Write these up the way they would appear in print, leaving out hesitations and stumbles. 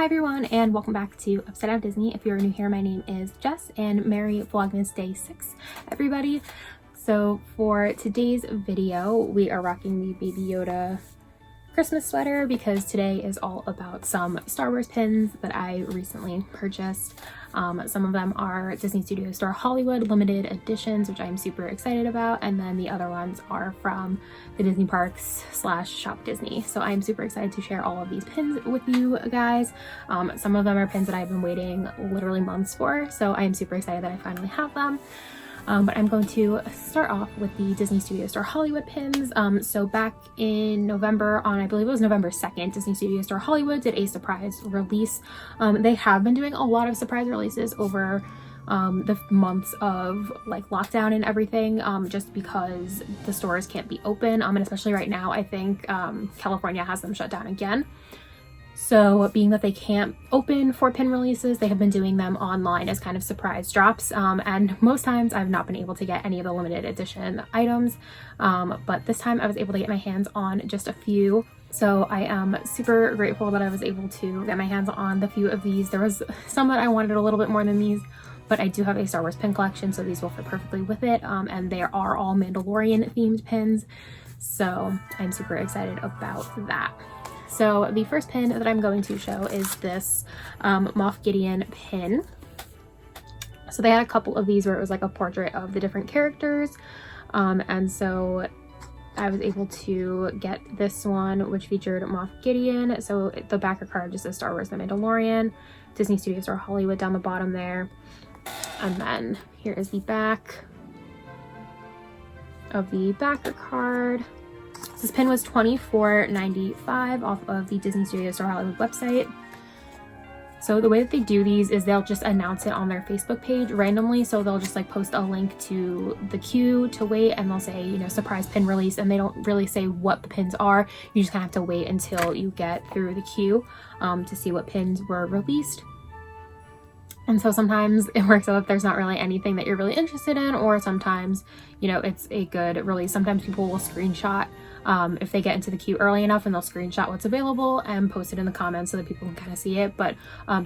Hi everyone, and welcome back to Upside Down Disney. If you're new here, my name is Jess, and Merry Vlogmas Day 6, everybody. So for today's video, we are rocking the Baby Yoda Christmas sweater because today is all about some Star Wars pins that I recently purchased. Some of them are Disney Studio Store Hollywood limited editions, which I'm super excited about, and then the other ones are from the Disney Parks / Shop Disney. So I'm super excited to share all of these pins with you guys. Some of them are pins that I've been waiting literally months for, so I am super excited that I finally have them. But I'm going to start off with the Disney Studio Store Hollywood pins. So back in November, on I believe it was November 2nd, Disney Studio Store Hollywood did a surprise release. They have been doing a lot of surprise releases over the months of like lockdown and everything, just because the stores can't be open. And especially right now, I think California has them shut down again. So being that they can't open for pin releases, they have been doing them online as kind of surprise drops. And most times I've not been able to get any of the limited edition items. But this time I was able to get my hands on just a few. So I am super grateful that I was able to get my hands on the few of these. There was some that I wanted a little bit more than these, but I do have a Star Wars pin collection, so these will fit perfectly with it. And they are all Mandalorian themed pins. So I'm super excited about that. So the first pin that I'm going to show is this Moff Gideon pin. So they had a couple of these where it was like a portrait of the different characters. And so I was able to get this one, which featured Moff Gideon. So the backer card just says Star Wars The Mandalorian, Disney Studio Store Hollywood down the bottom there. And then here is the back of the backer card. This pin was $24.95 off of the Disney Studio Store Hollywood website. So the way that they do these is they'll just announce it on their Facebook page randomly. So they'll just like post a link to the queue to wait, and they'll say, you know, surprise pin release, and they don't really say what the pins are. You just kind of have to wait until you get through the queue to see what pins were released. And so sometimes it works out that there's not really anything that you're really interested in, or sometimes, you know, it's a good release. Sometimes people will screenshot if they get into the queue early enough, and they'll screenshot what's available and post it in the comments so that people can kind of see it. But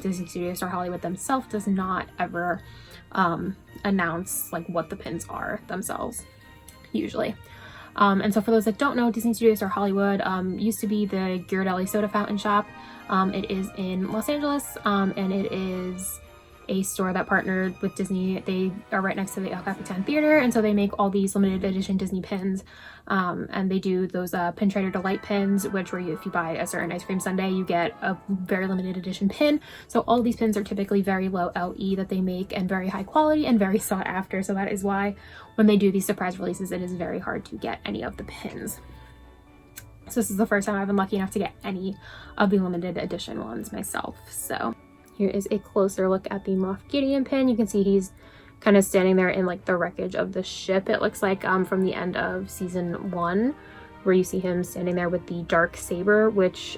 Disney Studio Store Hollywood themselves does not ever announce like what the pins are themselves, usually. And so for those that don't know, Disney Studio Store Hollywood used to be the Ghirardelli soda fountain shop. It is in Los Angeles, and it is a store that partnered with Disney. They are right next to the El Capitan Theater, and so they make all these limited edition Disney pins. And they do those Pin Trader Delight pins, which where if you buy a certain ice cream sundae, you get a very limited edition pin. So all these pins are typically very low LE that they make, and very high quality and very sought after. So that is why when they do these surprise releases, it is very hard to get any of the pins. So this is the first time I've been lucky enough to get any of the limited edition ones myself. So here is a closer look at the Moff Gideon pin. You can see he's kind of standing there in like the wreckage of the ship. It looks like from the end of season 1, where you see him standing there with the dark saber, which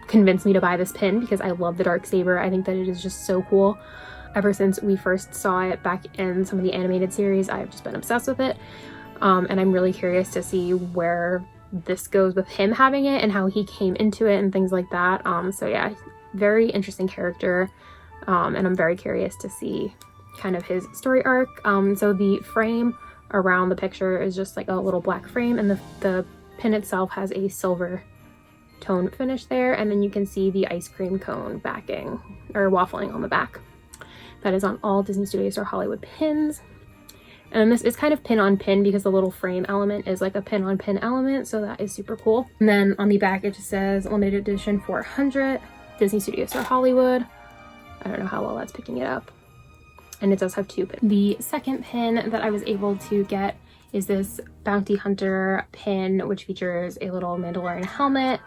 convinced me to buy this pin because I love the dark saber. I think that it is just so cool. Ever since we first saw it back in some of the animated series, I've just been obsessed with it. And I'm really curious to see where this goes with him having it and how he came into it and things like that. So yeah, very interesting character, and I'm very curious to see kind of his story arc. So the frame around the picture is just like a little black frame, and the pin itself has a silver tone finish there, and then you can see the ice cream cone backing or waffling on the back. That is on all Disney Studio Store Hollywood pins. And this is kind of pin on pin because the little frame element is like a pin on pin element, so that is super cool. And then on the back it just says limited edition 400 Disney Studio Store Hollywood. I don't know how well that's picking it up. And it does have 2 pins. The second pin that I was able to get is this Bounty Hunter pin, which features a little Mandalorian helmet.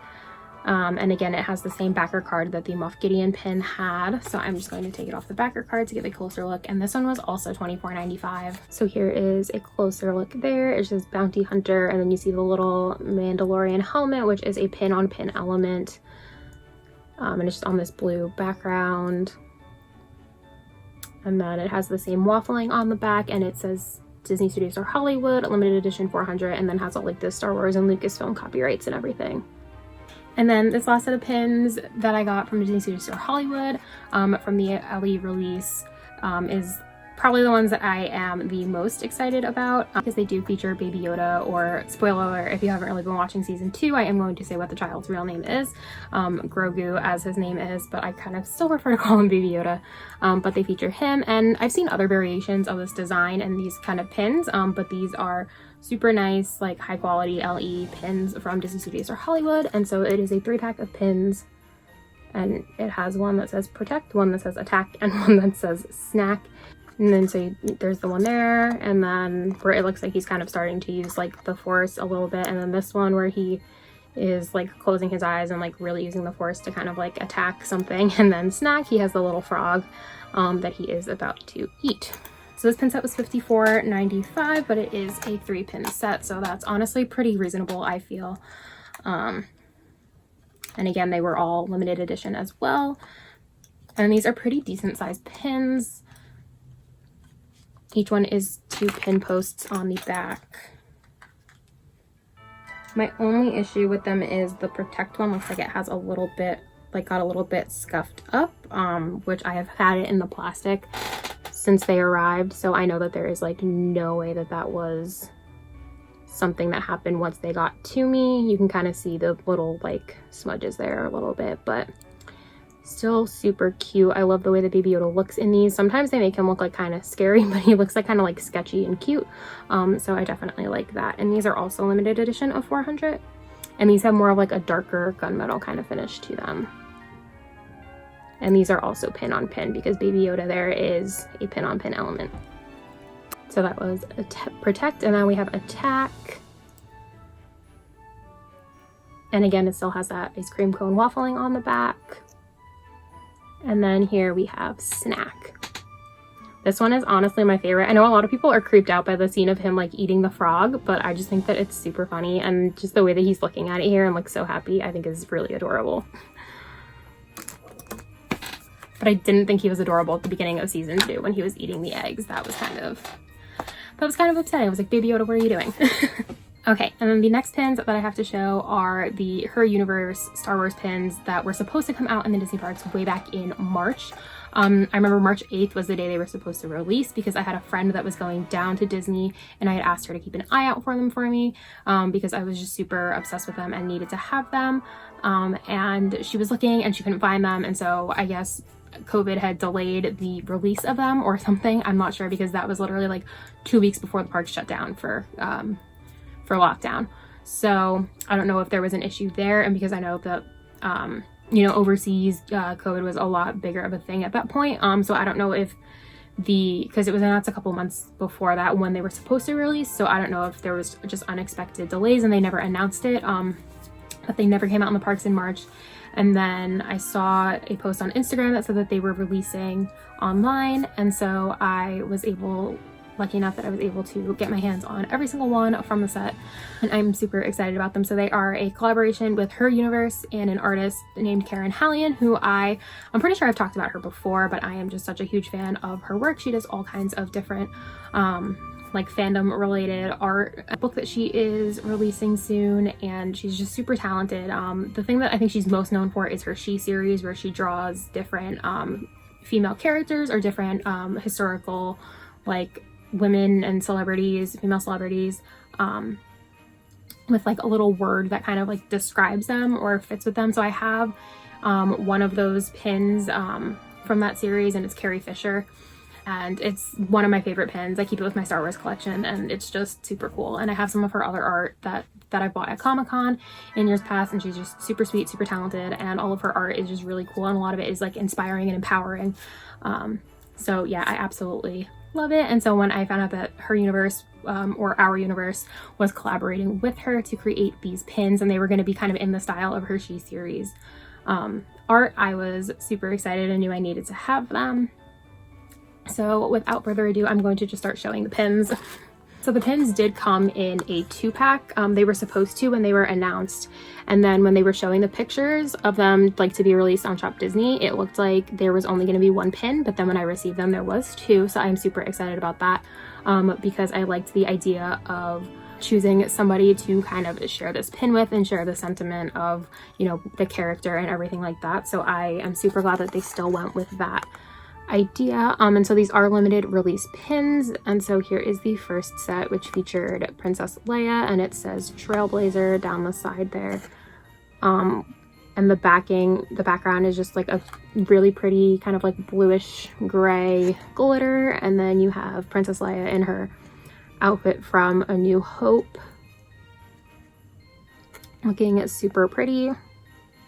And again, it has the same backer card that the Moff Gideon pin had. So I'm just going to take it off the backer card to get a closer look. And this one was also $24.95. So here is a closer look there. It says Bounty Hunter, and then you see the little Mandalorian helmet, which is a pin on pin element. And it's just on this blue background. And then it has the same waffling on the back, and it says Disney Studio Store Hollywood, limited edition 400, and then has all like the Star Wars and Lucasfilm copyrights and everything. And then this last set of pins that I got from Disney Studios Store Hollywood from the LE release is probably the ones that I am the most excited about because they do feature Baby Yoda, or spoiler alert, if you haven't really been watching season 2, I am going to say what the child's real name is, Grogu as his name is, but I kind of still prefer to call him Baby Yoda. But they feature him, and I've seen other variations of this design and these kind of pins, but these are super nice, like high quality LE pins from Disney Studios or Hollywood. And so it is a 3-pack of pins, and it has one that says protect, one that says attack, and one that says snack. And then so there's the one there, and then where it looks like he's kind of starting to use like the force a little bit, and then this one where he is like closing his eyes and like really using the force to kind of like attack something. And then snack, he has the little frog that he is about to eat. So this pin set was $54.95, but it is a 3-pin set, so that's honestly pretty reasonable, I feel. And again, they were all limited edition as well, and these are pretty decent sized pins. Each one is 2 pin posts on the back. My only issue with them is the protect one looks like it has a little bit, like got a little bit scuffed up, which I have had it in the plastic since they arrived, so I know that there is like no way that that was something that happened once they got to me. You can kind of see the little like smudges there a little bit, but still super cute. I love the way that Baby Yoda looks in these. Sometimes they make him look like kind of scary, but he looks like kind of like sketchy and cute. So I definitely like that. And these are also limited edition of 400. And these have more of like a darker gunmetal kind of finish to them. And these are also pin on pin because Baby Yoda there is a pin on pin element. So that was protect, and then we have attack. And again, it still has that ice cream cone waffling on the back. And then here we have snack. This one is honestly my favorite. I know a lot of people are creeped out by the scene of him like eating the frog, but I just think that it's super funny, and just the way that he's looking at it here and looks so happy, I think is really adorable. But I didn't think he was adorable at the beginning of season 2 when he was eating the eggs. That was kind of upsetting. I was like, Baby Yoda, what are you doing? Okay, and then the next pins that I have to show are the Her Universe Star Wars pins that were supposed to come out in the Disney parks way back in March. I remember March 8th was the day they were supposed to release because I had a friend that was going down to Disney and I had asked her to keep an eye out for them for me because I was just super obsessed with them and needed to have them. And she was looking and she couldn't find them, and so I guess COVID had delayed the release of them or something. I'm not sure, because that was literally like 2 weeks before the park shut down for lockdown. So I don't know if there was an issue there, and because I know that you know, overseas COVID was a lot bigger of a thing at that point, so I don't know if because it was announced a couple months before that when they were supposed to release, so I don't know if there was just unexpected delays and they never announced it, but they never came out in the parks in March. And then I saw a post on Instagram that said that they were releasing online, and so I was lucky enough that I was able to get my hands on every single one from the set, and I'm super excited about them. So they are a collaboration with Her Universe and an artist named Karen Hallian, who I'm pretty sure I've talked about her before, but I am just such a huge fan of her work. She does all kinds of different like fandom related art. A book that she is releasing soon, and she's just super talented. The thing that I think she's most known for is her She series, where she draws different female characters or different historical like women and celebrities, female celebrities, with like a little word that kind of like describes them or fits with them. So I have one of those pins from that series, and it's Carrie Fisher, and it's one of my favorite pins. I keep it with my Star Wars collection, and it's just super cool. And I have some of her other art that I bought at Comic-Con in years past, and she's just super sweet, super talented, and all of her art is just really cool, and a lot of it is like inspiring and empowering. So yeah, I absolutely love it. And so when I found out that Her Universe or Our Universe was collaborating with her to create these pins, and they were going to be kind of in the style of her She series art, I was super excited and knew I needed to have them. So without further ado, I'm going to just start showing the pins. So the pins did come in a 2-pack. They were supposed to when they were announced, and then when they were showing the pictures of them like to be released on Shop Disney, it looked like there was only going to be 1 pin, but then when I received them there was 2. So I'm super excited about that because I liked the idea of choosing somebody to kind of share this pin with and share the sentiment of, you know, the character and everything like that. So I am super glad that they still went with that idea. And so these are limited release pins, and so here is the first set, which featured Princess Leia, and it says Trailblazer down the side there. And the background is just like a really pretty kind of like bluish gray glitter, and then you have Princess Leia in her outfit from A New Hope, looking super pretty.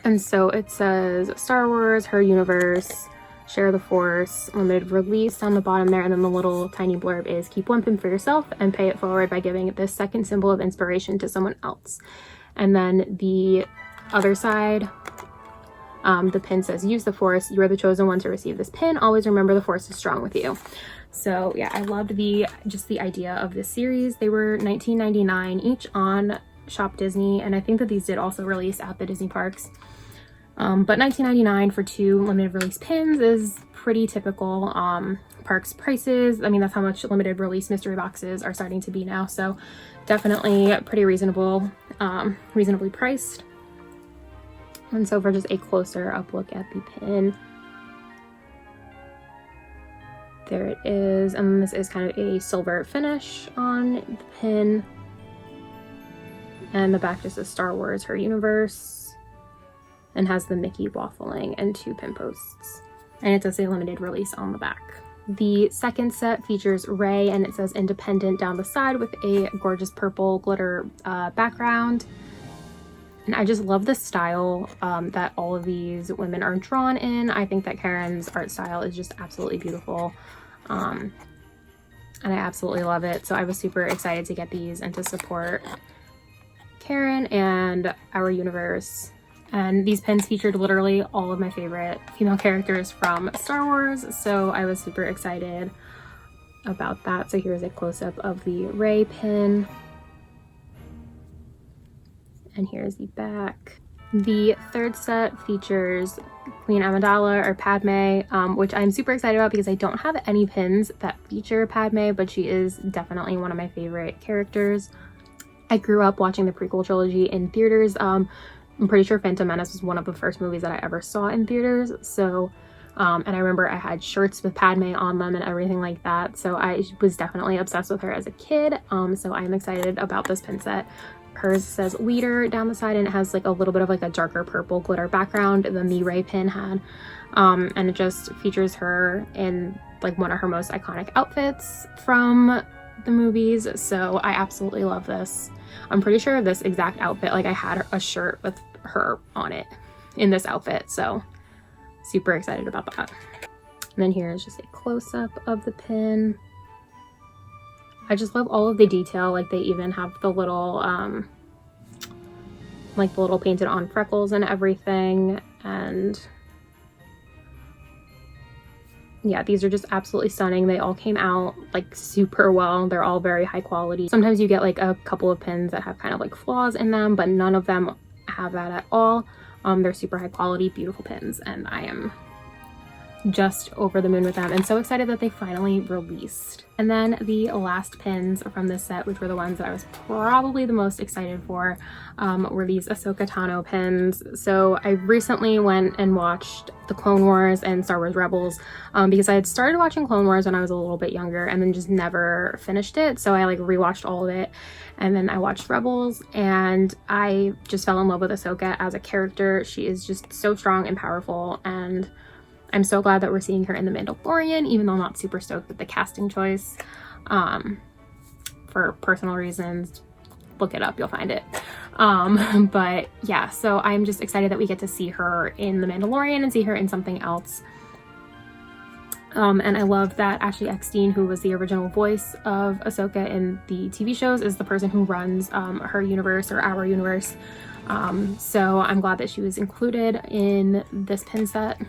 And so it says Star Wars, Her Universe, Share the Force, limited release on the bottom there, and then the little tiny blurb is keep one pin for yourself and pay it forward by giving this second symbol of inspiration to someone else. And then the other side, the pin says use the Force, you are the chosen one to receive this pin, always remember the Force is strong with you. So yeah, I loved just the idea of this series. They were $19.99 each on Shop Disney, and I think that these did also release at the Disney parks. But $19.99 for 2 limited release pins is pretty typical parks prices. I mean, that's how much limited release mystery boxes are starting to be now. So definitely pretty reasonable, reasonably priced. And so for just a closer up look at the pin, there it is. And this is kind of a silver finish on the pin. And the back just says Star Wars, Her Universe, and has the Mickey waffling and 2 pin posts. And it does say limited release on the back. The second set features Rey, and it says Independent down the side with a gorgeous purple glitter background. And I just love the style that all of these women are drawn in. I think that Karen's art style is just absolutely beautiful. And I absolutely love it. So I was super excited to get these and to support Karen and our universe. And these pins featured literally all of my favorite female characters from Star Wars, so I was super excited about that. So here's a close-up of the Rey pin. And here's the back. The third set features Queen Amidala, or Padme, which I'm super excited about because I don't have any pins that feature Padme, but she is definitely one of my favorite characters. I grew up watching the prequel trilogy in theaters. I'm pretty sure Phantom Menace was one of the first movies that I ever saw in theaters. So, and I remember I had shirts with Padme on them and everything like that. So I was definitely obsessed with her as a kid. So I'm excited about this pin set. Hers says Leader down the side, and it has like a little bit of like a darker purple glitter background than the Rey pin had. And it just features her in like one of her most iconic outfits from the movies. So I absolutely love this. I'm pretty sure this exact outfit, like I had a shirt with her on it in this outfit, so super excited about that. And then here is just a close-up of the pin. I just love all of the detail. Like they even have the little like the little painted on freckles and everything. And yeah, these are just absolutely stunning. They all came out like super well. They're all very high quality. Sometimes you get like a couple of pins that have kind of like flaws in them, but none of them have that at all. They're super high quality, beautiful pins, and I am just over the moon with them and so excited that they finally released. And then the last pins from this set, which were the ones that I was probably the most excited for, were these Ahsoka Tano pins. So I recently went and watched the Clone Wars and Star Wars Rebels because I had started watching Clone Wars when I was a little bit younger and then just never finished it. So I like rewatched all of it, and then I watched Rebels, and I just fell in love with Ahsoka as a character. She is just so strong and powerful, and I'm so glad that we're seeing her in The Mandalorian, even though I'm not super stoked with the casting choice. For personal reasons, look it up, you'll find it. But yeah, so I'm just excited that we get to see her in The Mandalorian and see her in something else. And I love that Ashley Eckstein, who was the original voice of Ahsoka in the TV shows, is the person who runs her universe, or our universe. So I'm glad that she was included in this pin set.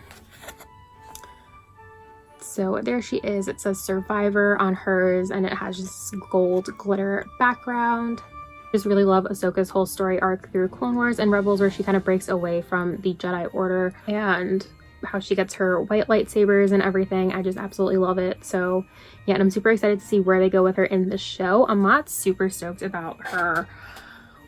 So there she is. It says Survivor on hers, and it has this gold glitter background. I just really love Ahsoka's whole story arc through Clone Wars and Rebels, where she kind of breaks away from the Jedi Order and how she gets her white lightsabers and everything. I just absolutely love it. So yeah, and I'm super excited to see where they go with her in the show. I'm not super stoked about her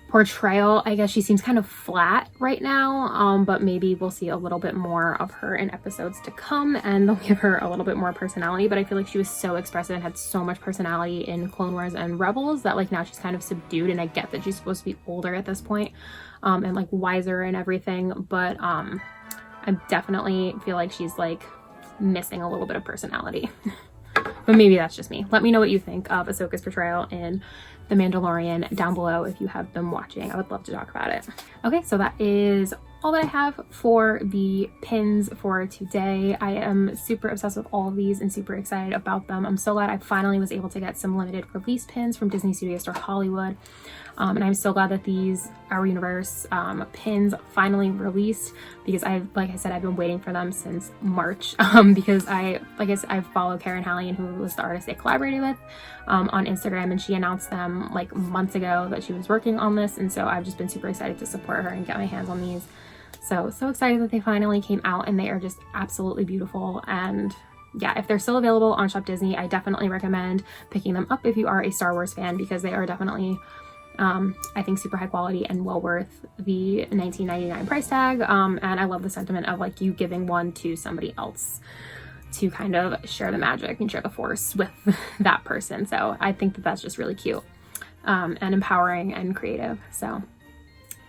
portrayal. I guess she seems kind of flat right now, but maybe we'll see a little bit more of her in episodes to come, and they'll give her a little bit more personality. But I feel like she was so expressive and had so much personality in Clone Wars and Rebels that like now she's kind of subdued, and I get that she's supposed to be older at this point, and like wiser and everything, but I definitely feel like she's like missing a little bit of personality. But maybe that's just me. Let me know what you think of Ahsoka's portrayal in The Mandalorian down below if you have been watching. I would love to talk about it. Okay, so that is all that I have for the pins for today. I am super obsessed with all of these and super excited about them. I'm so glad I finally was able to get some limited release pins from Disney Studios Store Hollywood. And I'm so glad that these Our Universe pins finally released, because like I said, I've been waiting for them since March, because I follow Karen Hallian, who was the artist they collaborated with, on Instagram, and she announced them like months ago that she was working on this, and so I've just been super excited to support her and get my hands on these. So excited that they finally came out, and they are just absolutely beautiful. And yeah, if they're still available on Shop Disney, I definitely recommend picking them up if you are a Star Wars fan, because they are definitely I think super high quality and well worth the $19.99 price tag. And I love the sentiment of like you giving one to somebody else to kind of share the magic and share the force with that person. So I think that that's just really cute, and empowering and creative. So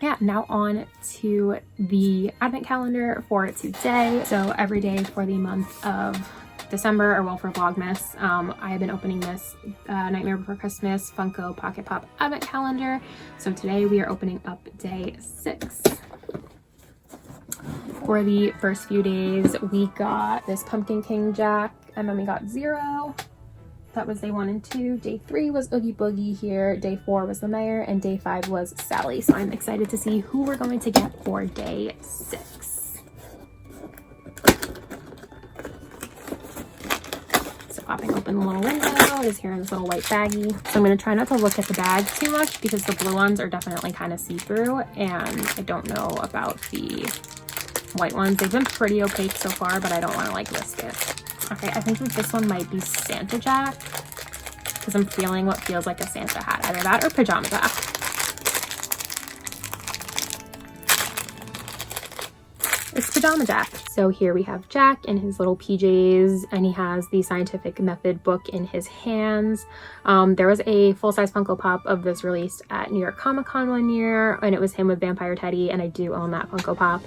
yeah, now on to the advent calendar for today. So every day for the month of December, or well, for Vlogmas, I have been opening this Nightmare Before Christmas Funko Pocket Pop advent calendar. So today we are opening up day 6. For the first few days, we got this Pumpkin King Jack, and then we got 0. That was day 1 and 2. Day 3 was Oogie Boogie here. Day 4 was the Mayor, and day 5 was Sally. So I'm excited to see who we're going to get for day 6. Popping open the little window, it is here in this little white baggie. So I'm going to try not to look at the bag too much, because the blue ones are definitely kind of see-through, and I don't know about the white ones. They've been pretty opaque so far, but I don't want to like risk it. Okay, I think that this one might be Santa Jack, because I'm feeling what feels like a Santa hat. Either that or Pajama Jack. It's Pajama Jack. So here we have Jack in his little PJs, and he has the Scientific Method book in his hands. There was a full-size Funko Pop of this released at New York Comic Con one year, and it was him with Vampire Teddy, and I do own that Funko Pop.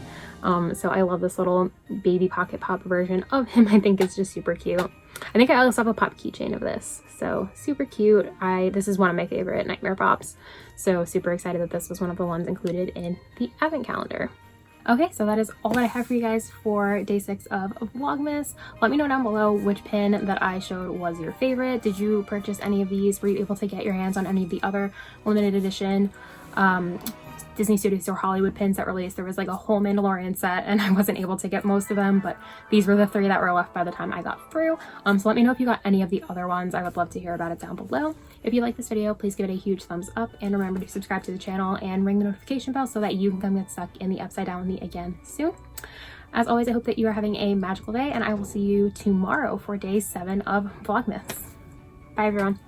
So I love this little baby pocket pop version of him. I think it's just super cute. I think I also have a pop keychain of this, so super cute. This is one of my favorite Nightmare Pops, so super excited that this was one of the ones included in the advent calendar. Okay, so that is all that I have for you guys for day 6 of Vlogmas. Let me know down below which pin that I showed was your favorite. Did you purchase any of these? Were you able to get your hands on any of the other limited edition Disney Studios Store Hollywood pins that released? There was like a whole Mandalorian set, and I wasn't able to get most of them, but these were the 3 that were left by the time I got through. So let me know if you got any of the other ones. I would love to hear about it down below. If you like this video, please give it a huge thumbs up, and remember to subscribe to the channel and ring the notification bell so that you can come get stuck in the Upside Down with me again soon. As always, I hope that you are having a magical day, and I will see you tomorrow for day 7 of Vlogmas. Bye everyone.